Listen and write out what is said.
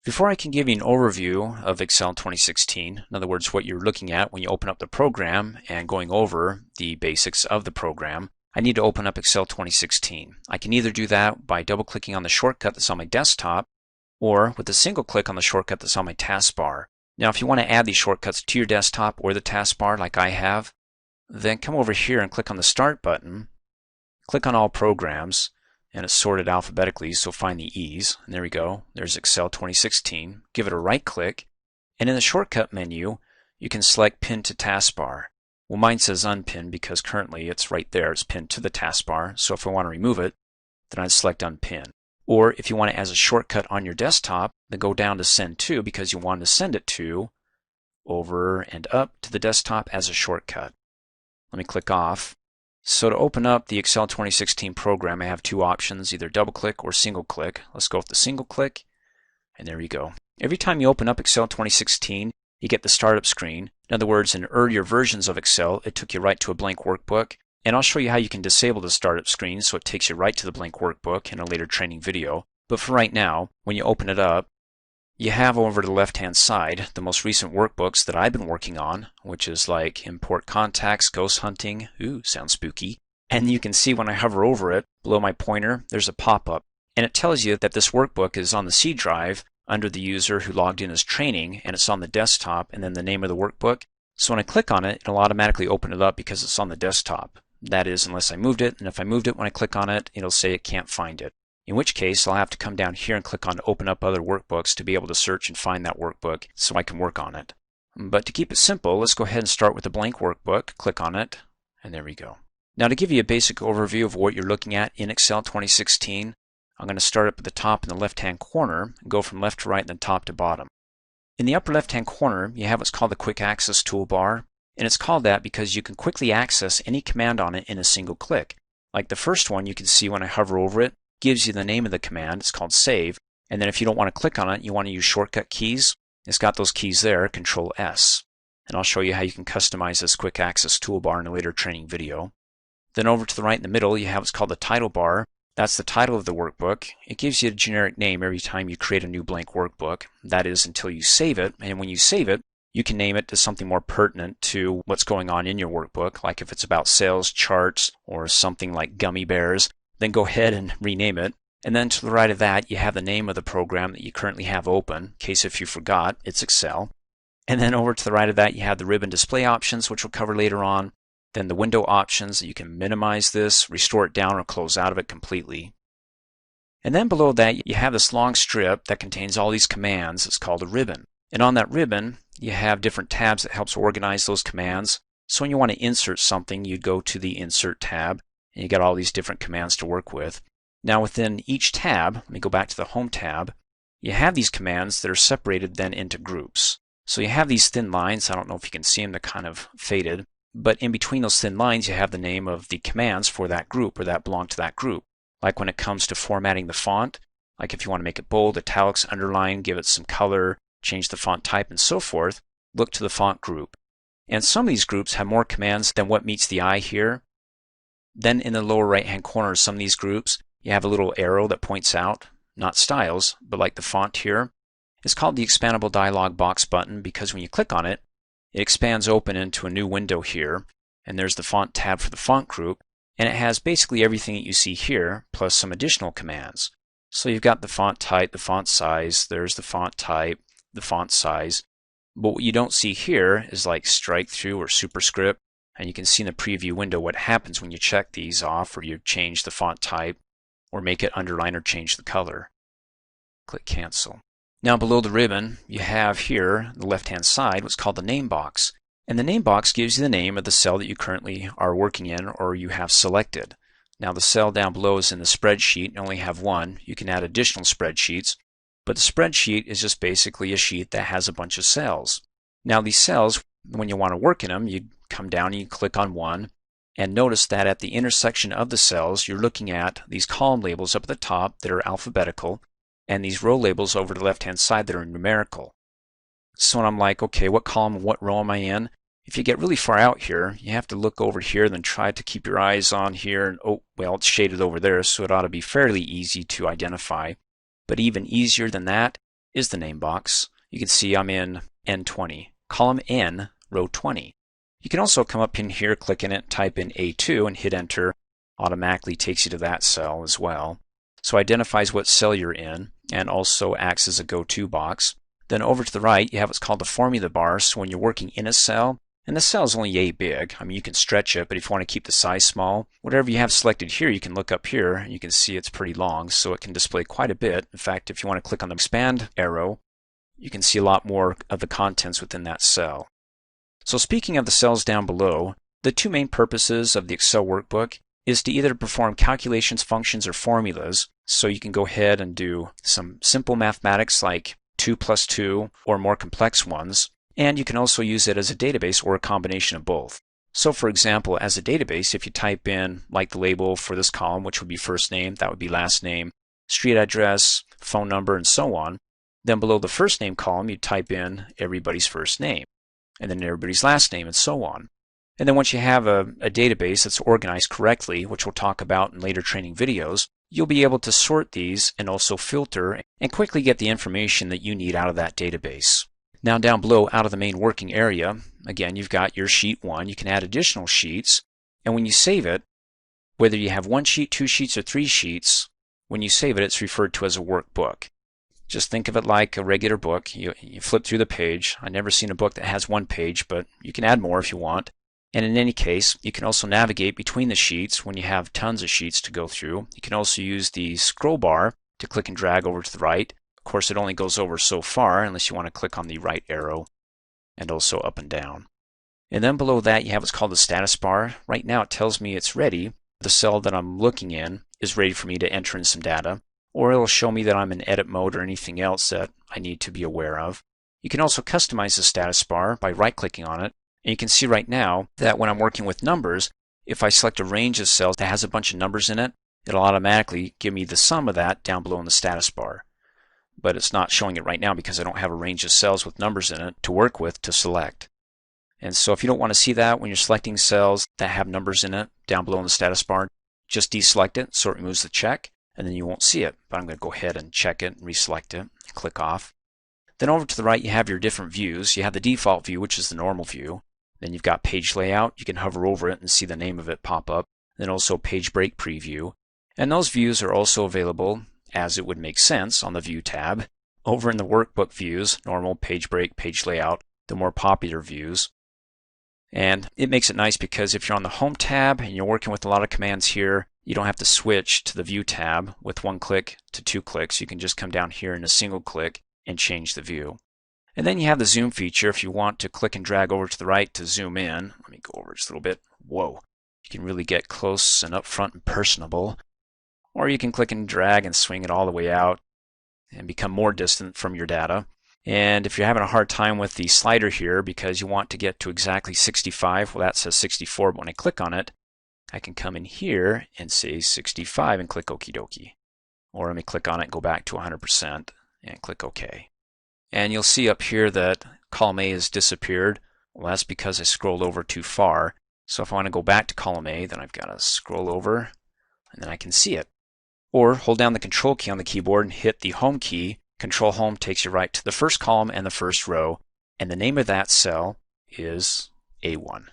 Before I can give you an overview of Excel 2016, in other words, what you're looking at when you open up the program and going over the basics of the program, I need to open up Excel 2016. I can either do that by double-clicking on the shortcut that's on my desktop or with a single click on the shortcut that's on my taskbar. Now, if you want to add these shortcuts to your desktop or the taskbar like I have, then come over here and click on the Start button, click on All Programs, and it's sorted alphabetically, so find the E's. And there we go. There's Excel 2016. Give it a right click, and in the shortcut menu, you can select Pin to Taskbar. Well, mine says Unpin because currently it's right there. It's pinned to the taskbar. So if I want to remove it, then I'd select Unpin. Or if you want it as a shortcut on your desktop, then go down to Send To because you want to send it to over and up to the desktop as a shortcut. Let me click off. So to open up the Excel 2016 program, I have two options, either double click or single click. Let's go with the single click, and there you go. Every time you open up Excel 2016, you get the startup screen. In other words, in earlier versions of Excel, it took you right to a blank workbook. And I'll show you how you can disable the startup screen so it takes you right to the blank workbook in a later training video. But for right now, when you open it up, you have over to the left-hand side the most recent workbooks that I've been working on, which is like Import Contacts, Ghost Hunting. Ooh, sounds spooky. And you can see when I hover over it, below my pointer, there's a pop-up. And it tells you that this workbook is on the C drive under the user who logged in as training, and it's on the desktop, and then the name of the workbook. So when I click on it, it'll automatically open it up because it's on the desktop. That is, unless I moved it, and if I moved it when I click on it, it'll say it can't find it. In which case, I'll have to come down here and click on Open Up Other Workbooks to be able to search and find that workbook so I can work on it. But to keep it simple, let's go ahead and start with a blank workbook. Click on it, and there we go. Now to give you a basic overview of what you're looking at in Excel 2016, I'm going to start up at the top in the left-hand corner and go from left to right and then top to bottom. In the upper left-hand corner, you have what's called the Quick Access toolbar, and it's called that because you can quickly access any command on it in a single click. Like the first one you can see when I hover over it, gives you the name of the command. It's called Save. And then if you don't want to click on it, you want to use shortcut keys. It's got those keys there, Control S. And I'll show you how you can customize this Quick Access toolbar in a later training video. Then over to the right in the middle, you have what's called the title bar. That's the title of the workbook. It gives you a generic name every time you create a new blank workbook. That is until you save it. And when you save it, you can name it to something more pertinent to what's going on in your workbook. Like if it's about sales charts or something like gummy bears, then go ahead and rename it. And then to the right of that, you have the name of the program that you currently have open. In case if you forgot, it's Excel. And then over to the right of that, you have the ribbon display options, which we'll cover later on. Then the window options that you can minimize this, restore it down, or close out of it completely. And then below that, you have this long strip that contains all these commands. It's called a ribbon. And on that ribbon, you have different tabs that helps organize those commands. So when you want to insert something, you go to the Insert tab, and you got all these different commands to work with. Now within each tab, let me go back to the Home tab, you have these commands that are separated then into groups. So you have these thin lines. I don't know if you can see them, they're kind of faded. But in between those thin lines, you have the name of the commands for that group or that belong to that group. Like when it comes to formatting the font, like if you want to make it bold, italics, underline, give it some color, change the font type, and so forth, look to the font group. And some of these groups have more commands than what meets the eye here. Then in the lower right-hand corner of some of these groups, you have a little arrow that points out, not styles, but like the font here. It's called the Expandable Dialog Box button because when you click on it, it expands open into a new window here, and there's the Font tab for the font group, and it has basically everything that you see here, plus some additional commands. So you've got the font type, the font size, there's the font type, the font size. But what you don't see here is like strike through or superscript, and you can see in the preview window what happens when you check these off or you change the font type or make it underline or change the color. Click Cancel. Now below the ribbon, you have here, the left-hand side, what's called the name box. And the name box gives you the name of the cell that you currently are working in or you have selected. Now the cell down below is in the spreadsheet and only have one. You can add additional spreadsheets, but the spreadsheet is just basically a sheet that has a bunch of cells. Now these cells, when you want to work in them, you come down and you click on one, and notice that at the intersection of the cells, you're looking at these column labels up at the top that are alphabetical, and these row labels over the left-hand side that are numerical. So when I'm like, okay, what column, what row am I in? If you get really far out here, you have to look over here, then try to keep your eyes on here, and oh, well, it's shaded over there, so it ought to be fairly easy to identify. But even easier than that is the name box. You can see I'm in N20, column N, row 20. You can also come up in here, click in it, type in A2 and hit enter. Automatically takes you to that cell as well. So identifies what cell you're in and also acts as a go-to box. Then over to the right, you have what's called the formula bar. So when you're working in a cell, and the cell is only yay big, I mean you can stretch it, but if you want to keep the size small, whatever you have selected here, you can look up here and you can see it's pretty long, so it can display quite a bit. In fact, if you want to click on the expand arrow, you can see a lot more of the contents within that cell. So speaking of the cells down below, the two main purposes of the Excel workbook is to either perform calculations, functions, or formulas. So you can go ahead and do some simple mathematics like 2 plus 2 or more complex ones. And you can also use it as a database or a combination of both. So for example, as a database, if you type in like the label for this column, which would be first name, that would be last name, street address, phone number, and so on. Then below the first name column, you type in everybody's first name, and then everybody's last name, and so on. And then once you have a database that's organized correctly, which we'll talk about in later training videos, you'll be able to sort these and also filter and quickly get the information that you need out of that database. Now down below, out of the main working area, again, you've got your sheet 1. You can add additional sheets, and when you save it, whether you have 1 sheet, 2 sheets, or 3 sheets, when you save it, it's referred to as a workbook. Just think of it like a regular book. You flip through the page. I've never seen a book that has 1 page, but you can add more if you want. And in any case, you can also navigate between the sheets when you have tons of sheets to go through. You can also use the scroll bar to click and drag over to the right. Of course, it only goes over so far unless you want to click on the right arrow, and also up and down. And then below that, you have what's called the status bar. Right now, it tells me it's ready. The cell that I'm looking in is ready for me to enter in some data, or it'll show me that I'm in edit mode or anything else that I need to be aware of. You can also customize the status bar by right-clicking on it. And you can see right now that when I'm working with numbers, if I select a range of cells that has a bunch of numbers in it, it'll automatically give me the sum of that down below in the status bar. But it's not showing it right now because I don't have a range of cells with numbers in it to work with to select. And so if you don't want to see that when you're selecting cells that have numbers in it down below in the status bar, just deselect it so it removes the check, and then you won't see it. But I'm going to go ahead and check it and reselect it, click off. Then over to the right, you have your different views. You have the default view, which is the normal view. Then you've got page layout. You can hover over it and see the name of it pop up. Then also page break preview. And those views are also available, as it would make sense, on the view tab. Over in the workbook views, normal, page break, page layout, the more popular views. And it makes it nice because if you're on the home tab and you're working with a lot of commands here, you don't have to switch to the view tab with 1 click to 2 clicks. You can just come down here in a single click and change the view. And then you have the zoom feature if you want to click and drag over to the right to zoom in. Let me go over just a little bit. Whoa. You can really get close and up front and personable. Or you can click and drag and swing it all the way out and become more distant from your data. And if you're having a hard time with the slider here because you want to get to exactly 65, well that says 64, but when I click on it, I can come in here and say 65 and click Okie dokie. Or let me click on it and go back to 100% and click OK. And you'll see up here that column A has disappeared. Well, that's because I scrolled over too far. So if I want to go back to column A, then I've got to scroll over and then I can see it. Or hold down the Control key on the keyboard and hit the Home key. Control Home takes you right to the first column and the first row. And the name of that cell is A1.